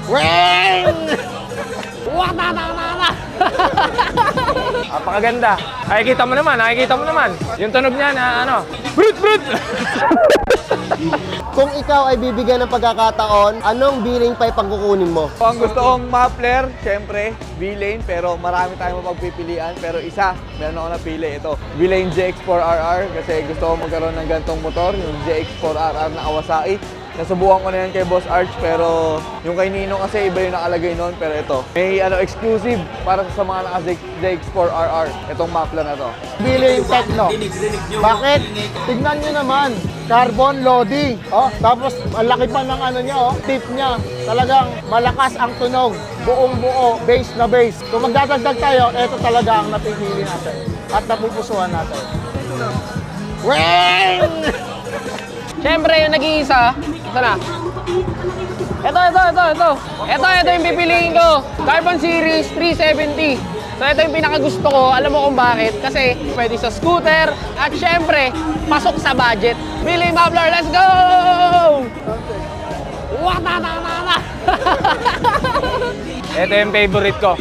Weng! Watatata! Napakaganda. Nakikita mo naman. Yung tunog niya na ano, brut brut. Kung ikaw ay bibigyan ng pagkakataon, anong B-lane pipe ang kukunin mo? Ang gusto kong muffler, syempre, V-Lane, pero marami tayong mapagpipilian. Pero isa, meron ako napili, ito. V-Lane GX4RR kasi gusto ko magkaroon ng gantong motor, yung GX4RR na Kawasaki. Nasubukan ko na yan kay Boss Arch, pero yung kay Nino kasi iba yung nakalagay noon. Pero ito, may exclusive para sa mga naka-GX4RR, itong muffler na to. B-lane Techno. Bakit? Tignan nyo naman, carbon loading. Oh, tapos ang laki pa ng ano niya, oh, tip niya. Talagang malakas ang tunog. Buong buo, bass na bass. Kung magdadagdag tayo, ito talaga ang napipili natin. At napupusuhan natin. Weng! Siyempre, yung nag-iisa, ito na. Ito yung pipiliin ko. Carbon Series 370. So ito yung pinakagusto ko. Alam mo kung bakit? Kasi pwede sa scooter at siyempre, pasok sa budget. Billy Muffler, let's go! Watatata! Ito yung favorite ko.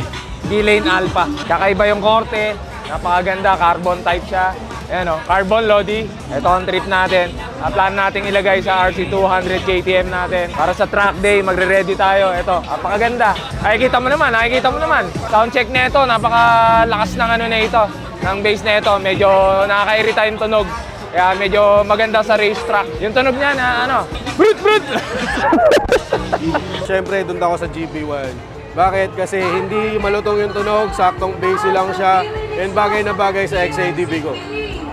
D-Lane Alpha. Kakaiba yung korte. Napakaganda. Carbon type siya. Ayan o, carbon Lodi. Ito ang trip natin. Plan natin ilagay sa RC200 KTM natin. Para sa track day, magre-ready tayo. Ito, napakaganda. Nakikita mo naman. Sound check na ito, napakalakas ng ano na ito. Ng bass na ito, medyo nakakairita yung tunog. Kaya medyo maganda sa racetrack. Yung tunog niya na ano, brut brut! Siyempre, doon ako sa GB1. Bakit? Kasi hindi malutong yung tunog, saktong bassy lang siya, and bagay na bagay sa XADV ko.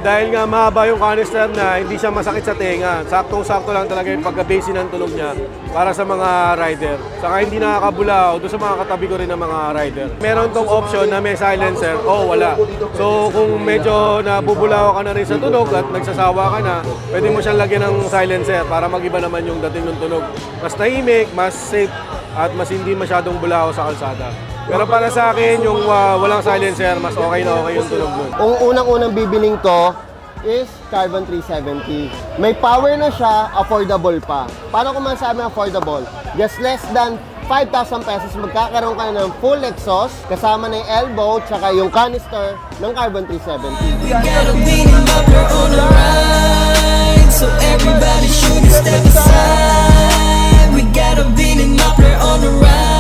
Dahil nga mahaba yung canister na hindi siya masakit sa tenga. Saktong-sakto lang talaga yung pagka-bassy ng tunog niya para sa mga rider. Saka hindi nakakabulaw doon sa mga katabi ko rin ng mga rider. Meron tong option na may silencer o wala. So kung medyo nabubulaw ka na rin sa tunog at nagsasawa ka na, pwede mo siyang lagyan ng silencer para mag-iba naman yung dating ng tunog. Mas tahimik, mas safe, at mas hindi masyadong bulaw sa kalsada. Pero para sa akin, yung walang silencer, mas okay na okay yung tunog nun. Ang unang-unang bibiling ko is Carbon 370. May power na siya, affordable pa. Paano ko masabi affordable? Just less than 5,000 pesos, magkakaroon ka na ng full exhaust, kasama na yung elbow, tsaka yung canister ng Carbon 370. We got a beating muffler on the ride, so everybody should step aside. We got a beating muffler on the ride.